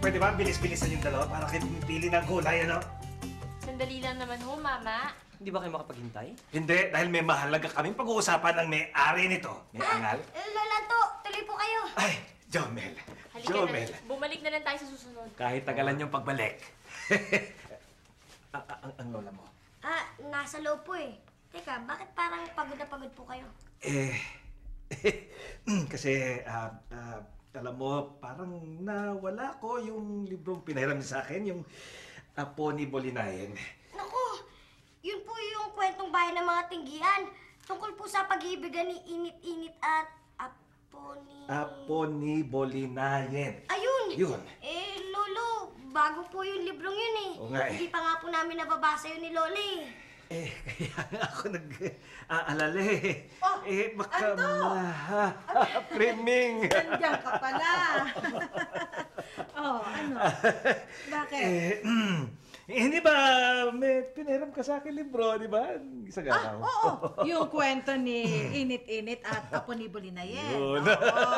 Pwede ba bilis-bilisan yung dalawa para kayo pumipili ng gulay, ano? Sandali lang naman ho, Mama. Hindi ba kayo makapaghintay? Hindi, dahil may mahalaga kaming pag-uusapan ng may-ari nito. May angal. Lola to, tuloy po kayo. Ay, Jomel. Halika Jomel. na. Bumalik na lang tayo sa susunod. Kahit tagalan yung pagbalik. ang lola mo? Nasa loob po eh. Teka, bakit parang pagod na pagod po kayo? Kasi, alam mo, parang nawala ko yung librong pinahiram niya sa akin, yung Apo ni Bolinayen. Naku, yun po yung kwentong bahay ng mga tinggian. Tungkol po sa pag-iibigan ni Init-Init at Apo ni Bolinayen. Ayun! Yun. Lolo, bago po yung librong yun eh. Oo nga eh. Hindi pa nga po namin nababasa yun ni Lola eh. Kaya nga ako nag-aalala eh. Oh, baka Anto! Priming! Nandiyan ka pala. Oh, ano? Bakit? Hindi ba may pinahiram ka sa akin libro, di ba? Isang araw. Oo, yung kwento ni Init-Init at Apo ni Bolinayen. Yun. Oo.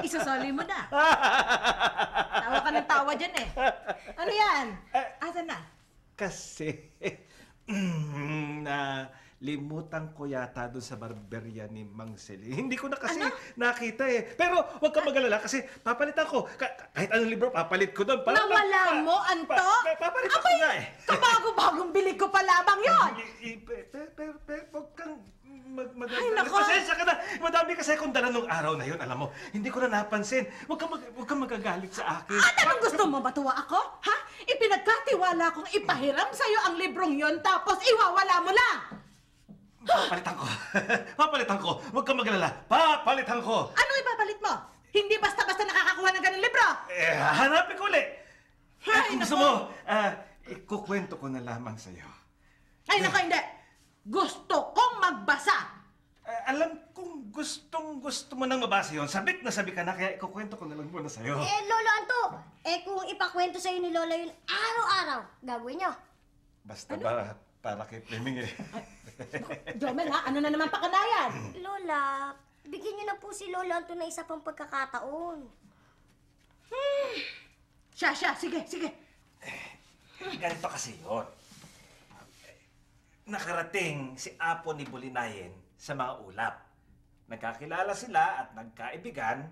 Isasali mo na. Tawa ka ng tawa dyan eh. Ano yan? Asan na? Kasi, limutan ko yata doon sa barberya ni Mang Celine. Hindi ko na kasi nakita eh. Pero huwag ka mag-alala kasi papalitan ko. Kahit anong libro, papalit ko doon. Nawala mo, Anto? Papalitan ko nga eh. Kabago-bagong bili ko pa lamang yun. Huwag kang Ay, nako. Pasensya ka na. Madami kasi akong dala nung araw na yun. Alam mo, hindi ko na napansin. Huwag kang magagalit sa akin. At anong gusto mo, matuwa ako? Ha? Ipinagkatiwala kong ipahiram sa'yo ang librong yon tapos iwawala mo lang. Papalitan ko. Papalitan ko. Huwag kang magalala. Papalitan ko. Ano ipapalit mo? Hindi basta-basta nakakakuha ng ganun libro. Hanapin ko ulit. Ay, Kung gusto nako. mo, ikukwento ko na lamang sa'yo. Ay, naku, hindi. Gusto kong magbasa. Alam kong gustong-gusto mo nang mabasa yun. Sabik na sabik ka na, kaya ikukwento ko na lang muna sa'yo. Lolo Anto, kung ipakwento sa'yo ni Lola yun araw-araw, gagawin nyo. Basta ba, para kay Fleming eh. Jomel, ha? Ano na naman pakanayan? Lola, bigyan nyo na po si Lola Anto na isa pang pagkakataon. Siya, sige. Ganito kasi yun. Nakarating si Apo ni Bolinayen sa mga ulap. Nagkakilala sila at nagkaibigan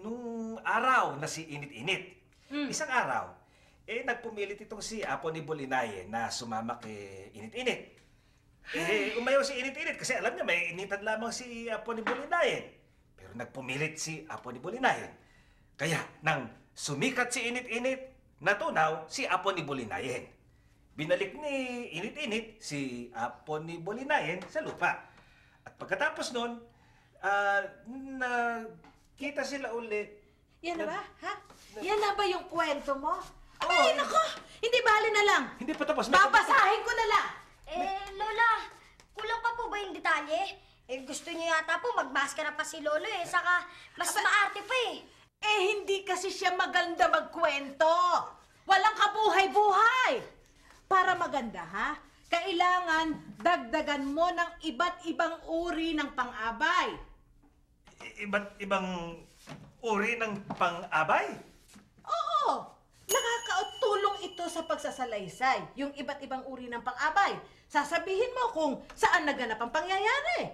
nung araw na si Init-Init. Isang araw, nagpumilit itong si Apo ni Bolinayen na sumama kay Init-Init. Umayaw si Init-Init kasi alam niya may initan lamang si Apo ni Bolinayen. Pero nagpumilit si Apo ni Bolinayen. Kaya nang sumikat si Init-Init, natunaw si Apo ni Bolinayen. Binalik ni Init-Init si Apo ni Bolinayen sa lupa. At pagkatapos nun, nakita sila ulit. Yan na ba, ha? Yan na ba yung kwento mo? Ay, nako! Hindi bali na lang. Hindi pa tapos. Babasahin ko na lang. Lola, kulang pa po ba yung detalye? Gusto niyo yata po magmaskara pa si Lolo saka mas maarte pa Hindi kasi siya maganda magkwento. Walang kabuhay-buhay. Para maganda, ha? Kailangan dagdagan mo ng iba't ibang uri ng pang-abay. Iba't ibang uri ng pang-abay? Oo! Nakakatulong ito sa pagsasalaysay, yung iba't ibang uri ng pang-abay. Sasabihin mo kung saan naganap ang pangyayari.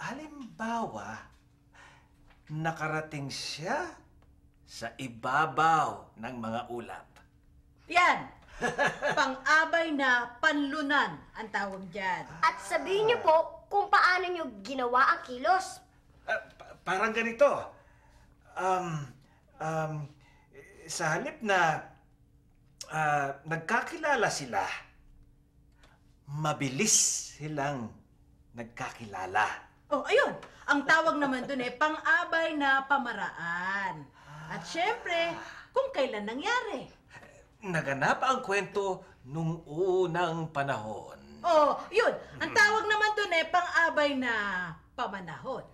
Halimbawa, nakarating siya sa ibabaw ng mga ulap. Yan! Pang-abay na panlunan ang tawag dyan. At sabihin niyo po kung paano niyo ginawa ang kilos. Parang ganito. Sa halip na nagkakilala sila, mabilis silang nagkakilala. Oh, ayun! Ang tawag naman dun pang-abay na pamaraan. At syempre, kung kailan nangyari. Naganap ang kwento nung unang panahon. Oh, yun! Ang tawag naman dun pang-abay na pamanahon.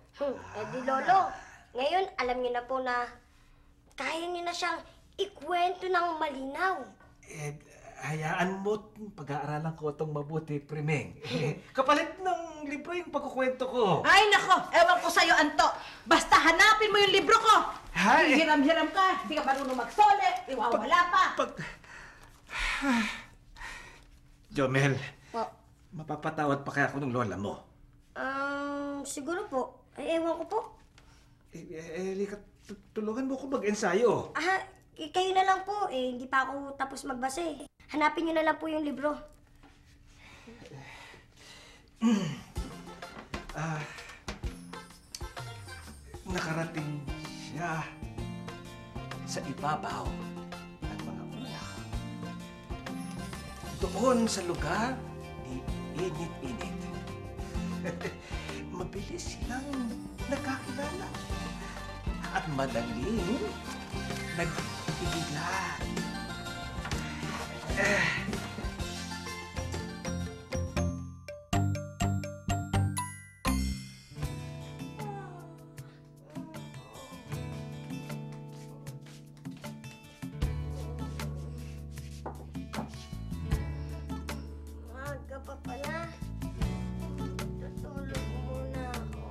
Di Lolo, ngayon alam niyo na po na kaya niyo na siyang ikwento ng malinaw. Hayaan mo, pag-aaralan ko itong mabuti, Primeng. Kapalit ng libro yung pagkukwento ko. Ay, nako! Ewan ko sa'yo, Anto. Basta hanapin mo yung libro ko. Hay! Hiram-hiram ka, hindi ka marunong magsole, iwawala pa. Jomel, Po. mapapatawad pa kaya ako ng lola mo? Siguro po. Ay, ewan ko po. Lika, tulungan mo ko mag-ensayo. Kayo na lang po. Hindi pa ako tapos magbasa eh. Hanapin niyo na lang po yung libro. Nakarating siya sa ibabaw ng mga ulap. Doon sa lugar ni Init-Init. Mabilis silang nakakilala at madaling nag-ibigan. Maaga pa pala. Tutulog muna ako.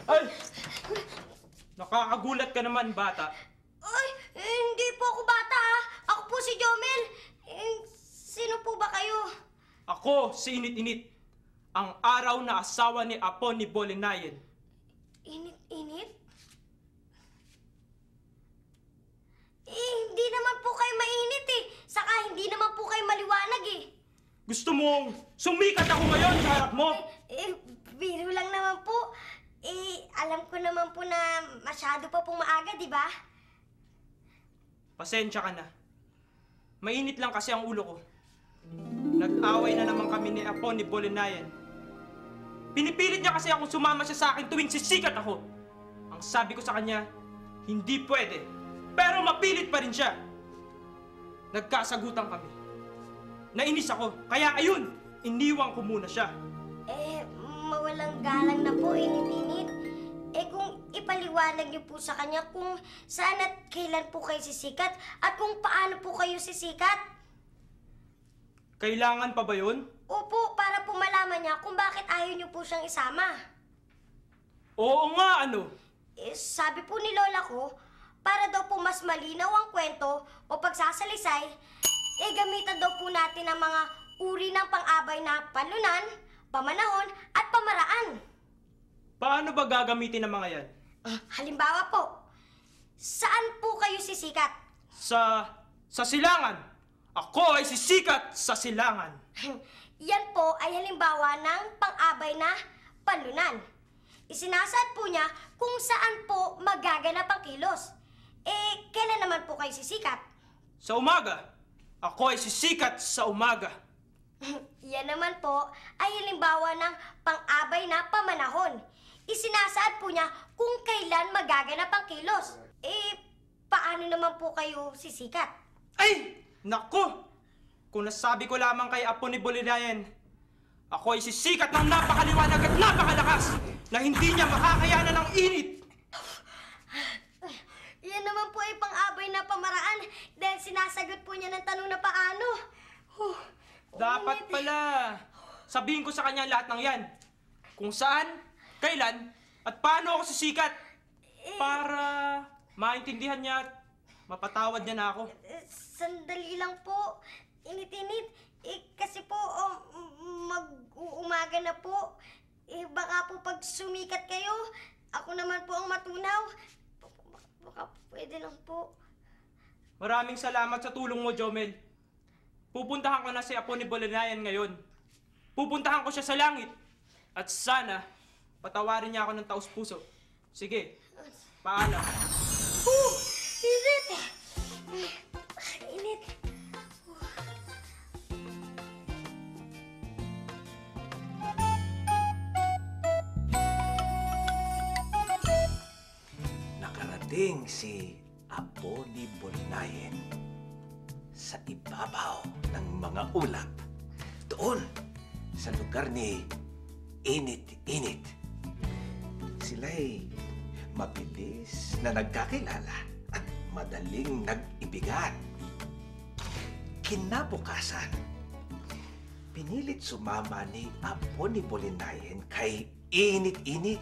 Ay! Nakakagulat ka naman, bata. Ay, hindi po ako bata ha. Ako po si Jomel. Sino po ba kayo? Ako, si Init-Init, ang araw na asawa ni Apo ni Bolinayan. Init-init? Hindi naman po kayo mainit eh. Saka hindi naman po kayo maliwanag eh. Gusto mong sumikat ako ngayon sa harap mo? Biro lang naman po. Alam ko naman po na masyado pa pong maaga, di ba? Pasensya ka na. Mainit lang kasi ang ulo ko. Nag-away na naman kami ni Apo ni Bolinayan. Pinipilit niya kasi akong sumama siya sa akin tuwing sisikat ako. Ang sabi ko sa kanya, hindi pwede. Pero mapilit pa rin siya. Nagkasagutan kami. Nainis ako, kaya ayun, iniwan ko muna siya. Mawalang galang na po, init-init. Kung ipaliwanag niyo po sa kanya kung saan at kailan po kayo sisikat at kung paano po kayo sisikat. Kailangan pa ba yun? Opo, para po malaman niya kung bakit ayaw niyo po siyang isama. Oo nga, ano? Sabi po ni Lola ko, para daw po mas malinaw ang kwento o pagsasalisay, gamitan daw po natin ang mga uri ng pang-abay na panlunan, pamanahon, at pamaraan. Paano ba gagamitin ang mga yan? Halimbawa po, saan po kayo sisikat? Sa silangan. Ako ay sisikat sa silangan. Yan po ay halimbawa ng pang-abay na panlunan. Isinasaad po niya kung saan po magaganap ang kilos. Kailan naman po kayo sisikat? Sa umaga. Ako ay sisikat sa umaga. Yan naman po ay halimbawa ng pang-abay na pamanahon. Isinasaad po niya kung kailan magaganap ang kilos. Paano naman po kayo sisikat? Ay! Nako! Kung nasabi ko lamang kay Apo ni Bolinayan, ako ay sisikat ng napakaliwanag at napakalakas na hindi niya makakayanan ng init. Yan naman po ay pang-abay na pamaraan dahil sinasagot po niya ng tanong na paano. Dapat pala sabihin ko sa kanya lahat ng yan. Kung saan, kailan, at paano ako sisikat. Para maintindihan niya at mapatawad niya na ako. Sandali lang po. Init-init. Kasi po, mag-uumaga na po. Baka po pag sumikat kayo, ako naman po ang matunaw. Baka pwede lang po. Maraming salamat sa tulong mo, Jomel. Pupuntahan ko na si Apo ni Bolinayan ngayon. Pupuntahan ko siya sa langit. At sana, patawarin niya ako ng taus-puso. Sige, paalam. Init! Init! Nakarating si Apo ni Bolinayan sa ibabaw ng mga ulap. Doon, sa lugar ni Init-Init. Sila'y mabilis na nagkakilala at madaling nag-ibigan. Kinabukasan, pinilit sumama ni Apo ni Bolinayen kay init-init.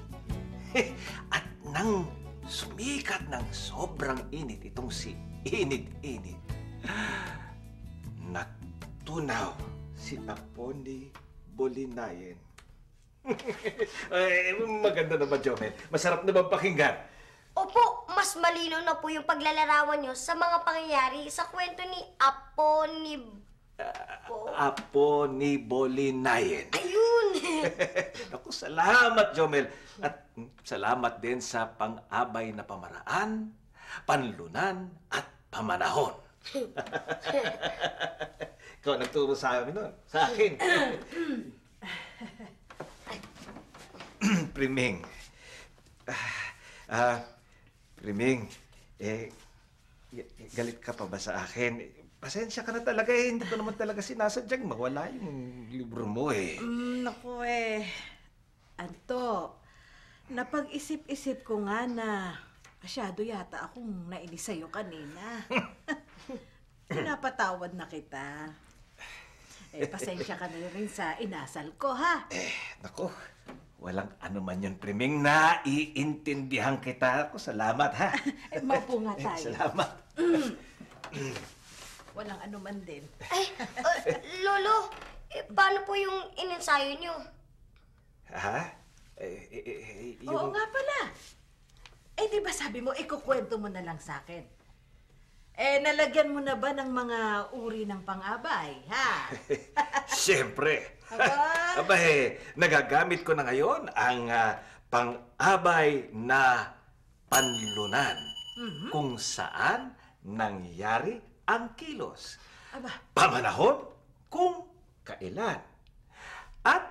At nang sumikat ng sobrang init itong si init-init, natunaw si Apo ni Bolinayen. Ay, maganda naman, Jomel. Masarap naman pakinggan. Opo, mas malinaw na po yung paglalarawan nyo sa mga pangyayari sa kwento ni Apo ni... Apo ni Bolinayen. Ayun! Naku, salamat, Jomel. At salamat din sa pang-abay na pamaraan, panlunan, at pamanahon. Ikaw nagturo sa amin nun. Sa akin. Priming. Priming, galit ka pa ba sa akin? Pasensya ka na talaga eh. Hindi ko naman talaga sinasadyang mawala yung libro mo eh. Naku Anto, napag-isip-isip ko nga na masyado yata akong nainis sa'yo kanina. Pinapatawad na kita. Pasensya ka na rin sa inasal ko, ha? Naku, walang ano man yun, Priming. Naiintindihan kita. Ako, salamat, ha? Maupo nga tayo. Salamat. Walang ano man din. Lolo, paano po yung inensayo nyo? Ha? Oo nga pala. Di ba sabi mo, ikukwento mo na lang sa akin? Nalagyan mo na ba ng mga uri ng pang-abay, ha? Siyempre. Aba? Aba nagagamit ko na ngayon ang pang-abay na panlunan kung saan nangyari ang kilos. Aba, Pamanahon kung kailan. At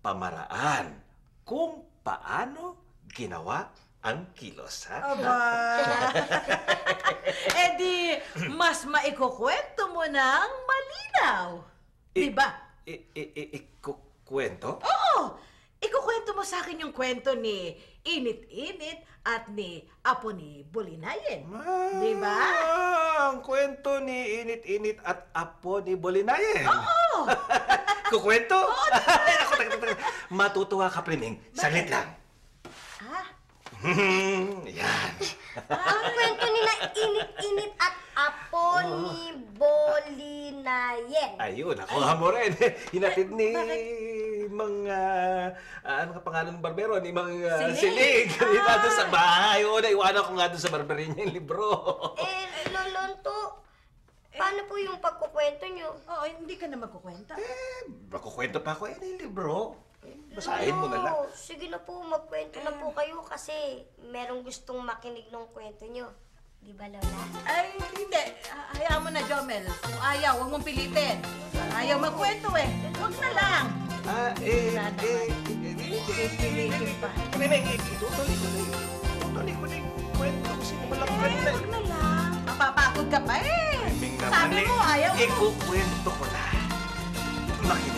pamaraan kung paano ginawa ang kilos, ha? aba. Mas maikukwento mo ng malinaw. Di ba? Kwento? Oo! Ikukwento mo sa akin yung kwento ni Init-Init at ni Apo ni Bolinayen. Di ba? Ang kwento ni Init-Init at Apo ni Bolinayen. Oo! Kukwento? Ako, matutuwa ka, Priming. Saglit lang. Ha? Yan. Ang kwento nila Init-Init at Apo ni Bolinayen. Ayun, nakuha mo rin. Hinatid ni mga, ano ka pangalan ng barbero? Ni mga Silig. Dito sa bahay. O, naiwanan ko nga doon sa barberin niya yung libro. Lolonto, paano po yung pagkukwento nyo? Oo, hindi ka na magkukwenta. Makukwento pa ako. Yung libro. Basahin mo na lang. Lolo, sige na po, magkwento na po kayo kasi merong gustong makinig ng kwento nyo. Di ba, Lola? Ay, hindi. Hayaan mo na, Jomel. Kung ayaw, huwag mong pilitin. Ayaw magkwento Huwag na lang. Pipilitin pa. Tutuloy ko na yung kwento. Sinimulan ko kanina. Huwag na lang. Mapapagod ka pa Timing naman Sabi mo, ayaw mo. Ikukwento ko na. Makinig